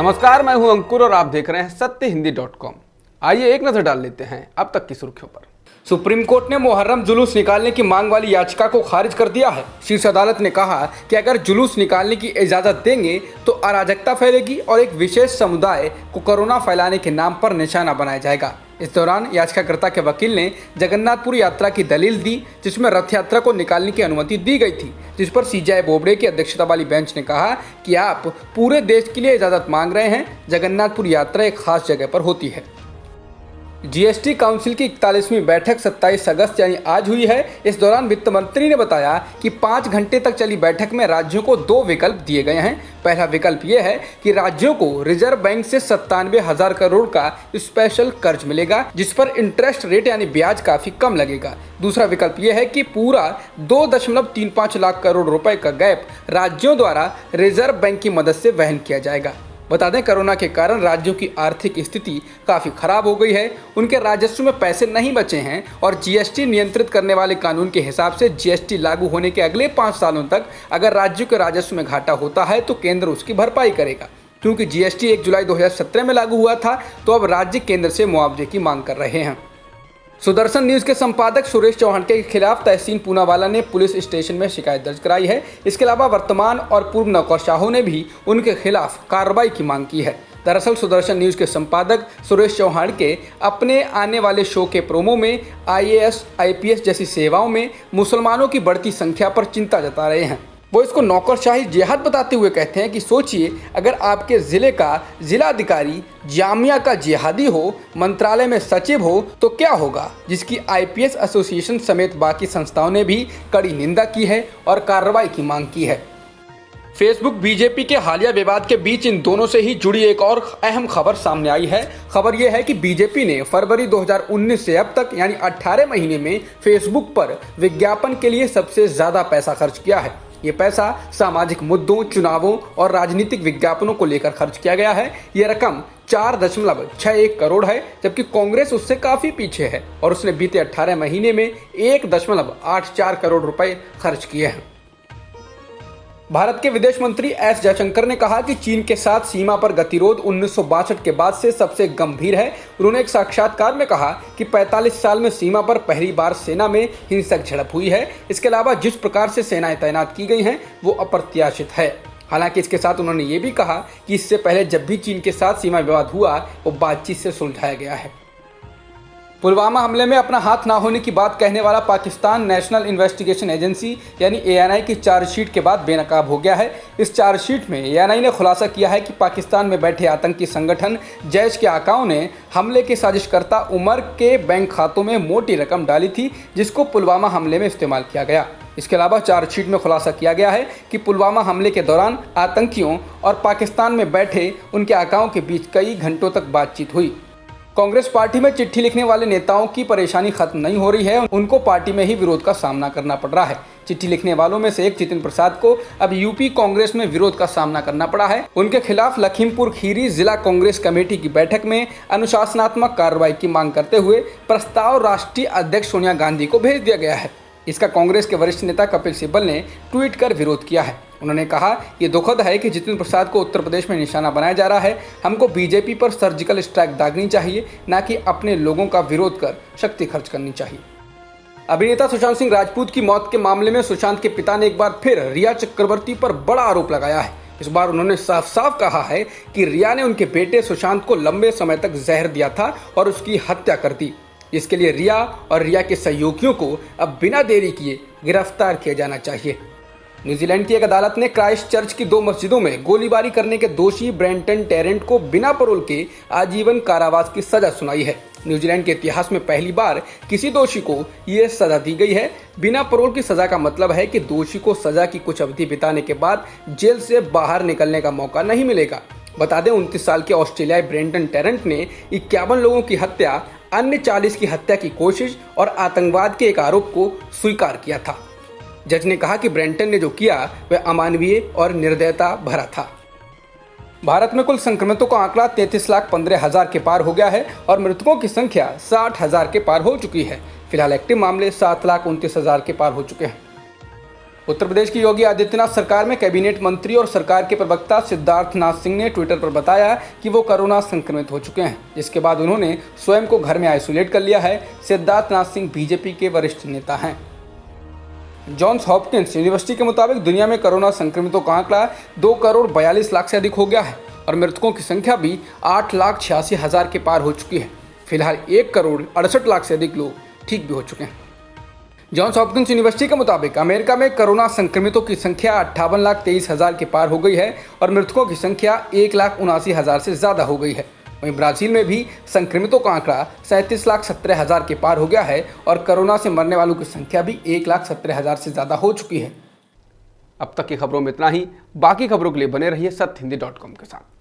नमस्कार, मैं हूं अंकुर और आप देख रहे हैं सत्यहिंदी.com। आइए एक नजर डाल लेते हैं अब तक की सुर्खियों पर। सुप्रीम कोर्ट ने मुहर्रम जुलूस निकालने की मांग वाली याचिका को खारिज कर दिया है। शीर्ष अदालत ने कहा कि अगर जुलूस निकालने की इजाजत देंगे तो अराजकता फैलेगी और एक विशेष समुदाय को कोरोना फैलाने के नाम पर निशाना बनाया जाएगा। इस दौरान याचिकाकर्ता के वकील ने जगन्नाथपुर यात्रा की दलील दी, जिसमें रथ यात्रा को निकालने की अनुमति दी गई थी, जिस पर सीजेआई बोबडे की अध्यक्षता वाली बेंच ने कहा कि आप पूरे देश के लिए इजाजत मांग रहे हैं, जगन्नाथपुर यात्रा एक खास जगह पर होती है। जीएसटी काउंसिल की 41वीं बैठक 27 अगस्त यानी आज हुई है। इस दौरान वित्त मंत्री ने बताया कि 5 घंटे तक चली बैठक में राज्यों को 2 विकल्प दिए गए हैं। पहला विकल्प ये है कि राज्यों को रिजर्व बैंक से 97,000 करोड़ का स्पेशल कर्ज मिलेगा, जिस पर इंटरेस्ट रेट यानी ब्याज काफी कम लगेगा। दूसरा विकल्प ये है कि पूरा 2.35 लाख करोड़ रुपए का गैप राज्यों द्वारा रिजर्व बैंक की मदद से वहन किया जाएगा। बता दें, कोरोना के कारण राज्यों की आर्थिक स्थिति काफ़ी खराब हो गई है। उनके राजस्व में पैसे नहीं बचे हैं और जीएसटी नियंत्रित करने वाले कानून के हिसाब से जीएसटी लागू होने के अगले 5 सालों तक अगर राज्यों के राजस्व में घाटा होता है तो केंद्र उसकी भरपाई करेगा। क्योंकि जीएसटी 1 जुलाई 2017 में लागू हुआ था, तो अब राज्य केंद्र से मुआवजे की मांग कर रहे हैं। सुदर्शन न्यूज के संपादक सुरेश चौहान के खिलाफ तहसीन पूनावाला ने पुलिस स्टेशन में शिकायत दर्ज कराई है। इसके अलावा वर्तमान और पूर्व नौकरशाहों ने भी उनके खिलाफ कार्रवाई की मांग की है। दरअसल सुदर्शन न्यूज के संपादक सुरेश चौहान के अपने आने वाले शो के प्रोमो में आईएएस, आईपीएस जैसी सेवाओं में मुसलमानों की बढ़ती संख्या पर चिंता जता रहे हैं। वो इसको नौकरशाही जिहाद बताते हुए कहते हैं कि सोचिए, अगर आपके जिले का जिलाधिकारी जामिया का जिहादी हो, मंत्रालय में सचिव हो तो क्या होगा, जिसकी आईपीएस एसोसिएशन समेत बाकी संस्थाओं ने भी कड़ी निंदा की है और कार्रवाई की मांग की है। फेसबुक बीजेपी के हालिया विवाद के बीच इन दोनों से ही जुड़ी एक और अहम खबर सामने आई है। खबर यह है कि बीजेपी ने फरवरी 2019 से अब तक यानी 18 महीने में फेसबुक पर विज्ञापन के लिए सबसे ज्यादा पैसा खर्च किया है। ये पैसा सामाजिक मुद्दों, चुनावों और राजनीतिक विज्ञापनों को लेकर खर्च किया गया है। ये रकम 4.61 करोड़ है, जबकि कांग्रेस उससे काफी पीछे है और उसने बीते 18 महीने में 1.84 करोड़ रुपए खर्च किए हैं। भारत के विदेश मंत्री एस जयशंकर ने कहा कि चीन के साथ सीमा पर गतिरोध 1962 के बाद से सबसे गंभीर है। उन्होंने एक साक्षात्कार में कहा कि 45 साल में सीमा पर पहली बार सेना में हिंसक झड़प हुई है। इसके अलावा जिस प्रकार से सेनाएं तैनात की गई हैं वो अप्रत्याशित है। हालांकि इसके साथ उन्होंने ये भी कहा कि इससे पहले जब भी चीन के साथ सीमा विवाद हुआ वो बातचीत से सुलझाया गया है। पुलवामा हमले में अपना हाथ ना होने की बात कहने वाला पाकिस्तान नेशनल इन्वेस्टिगेशन एजेंसी यानी एएनआई की चार्जशीट के बाद बेनकाब हो गया है। इस चार्जशीट में एएनआई ने खुलासा किया है कि पाकिस्तान में बैठे आतंकी संगठन जैश के आकाओं ने हमले के साजिशकर्ता उमर के बैंक खातों में मोटी रकम डाली थी, जिसको पुलवामा हमले में इस्तेमाल किया गया। इसके अलावा चार्जशीट में खुलासा किया गया है कि पुलवामा हमले के दौरान आतंकियों और पाकिस्तान में बैठे उनके आकाओं के बीच कई घंटों तक बातचीत हुई। कांग्रेस पार्टी में चिट्ठी लिखने वाले नेताओं की परेशानी खत्म नहीं हो रही है, उनको पार्टी में ही विरोध का सामना करना पड़ रहा है। चिट्ठी लिखने वालों में से एक जितिन प्रसाद को अब यूपी कांग्रेस में विरोध का सामना करना पड़ा है। उनके खिलाफ लखीमपुर खीरी जिला कांग्रेस कमेटी की बैठक में अनुशासनात्मक कार्रवाई की मांग करते हुए प्रस्ताव राष्ट्रीय अध्यक्ष सोनिया गांधी को भेज दिया गया है। इसका कांग्रेस के वरिष्ठ नेता कपिल सिब्बल ने ट्वीट कर विरोध किया है। उन्होंने कहा, ये दुखद है कि जितिन प्रसाद को उत्तर प्रदेश में निशाना बनाया जा रहा है। हमको बीजेपी पर सर्जिकल स्ट्राइक दागनी चाहिए, न कि अपने लोगों का विरोध कर शक्ति खर्च करनी चाहिए। अभिनेता सुशांत सिंह राजपूत की मौत के मामले में सुशांत के पिता ने एक बार फिर रिया चक्रवर्ती पर बड़ा आरोप लगाया है। इस बार उन्होंने साफ साफ कहा है कि रिया ने उनके बेटे सुशांत को लंबे समय तक जहर दिया था और उसकी हत्या कर दी। इसके लिए रिया और रिया के सहयोगियों को अब बिना देरी किए गिरफ्तार किया जाना चाहिए। न्यूजीलैंड की एक अदालत ने क्राइस्टचर्च की 2 मस्जिदों में गोलीबारी करने के दोषी ब्रेंटन टेरेंट को बिना पैरोल के आजीवन कारावास की सजा सुनाई है। न्यूजीलैंड के इतिहास में पहली बार किसी दोषी को यह सजा दी गई है। बिना पैरोल की सजा का मतलब है कि दोषी को सजा की कुछ अवधि बिताने के बाद जेल से बाहर निकलने का मौका नहीं मिलेगा। बता दें, 29 साल के ऑस्ट्रेलियाई ब्रेंटन टेरेंट ने 51 लोगों की हत्या, अन्य 40 की हत्या की कोशिश और आतंकवाद के एक आरोप को स्वीकार किया था। जज ने कहा कि ब्रेंटन ने जो किया वह अमानवीय और निर्दयता भरा था। भारत में कुल संक्रमितों का आंकड़ा 33,15,000 के पार हो गया है और मृतकों की संख्या 60,000 के पार हो चुकी है। फिलहाल एक्टिव मामले 7,29,000 के पार हो चुके हैं। उत्तर प्रदेश की योगी आदित्यनाथ सरकार में कैबिनेट मंत्री और सरकार के प्रवक्ता सिद्धार्थनाथ सिंह ने ट्विटर पर बताया कि वो कोरोना संक्रमित हो चुके हैं, जिसके बाद उन्होंने स्वयं को घर में आइसोलेट कर लिया है। सिद्धार्थनाथ सिंह बीजेपी के वरिष्ठ नेता हैं। जॉन्स हॉपकिंस यूनिवर्सिटी के मुताबिक दुनिया में कोरोना संक्रमितों का आंकड़ा 2,42,00,000 से अधिक हो गया है और मृतकों की संख्या भी 8,86,000 के पार हो चुकी है। फिलहाल 1,68,00,000 से अधिक लोग ठीक भी हो चुके हैं। जॉन्स हॉपकिंस यूनिवर्सिटी के मुताबिक अमेरिका में कोरोना संक्रमितों की संख्या 58,23,000 के पार हो गई है और मृतकों की संख्या 1,79,000 से ज़्यादा हो गई है। वहीं ब्राज़ील में भी संक्रमितों का आंकड़ा 37,17,000 के पार हो गया है और कोरोना से मरने वालों की संख्या भी 1,17,000 से ज़्यादा हो चुकी है। अब तक की खबरों में इतना ही। बाकी खबरों के लिए बने रहिए सत्य हिंदी.com के साथ।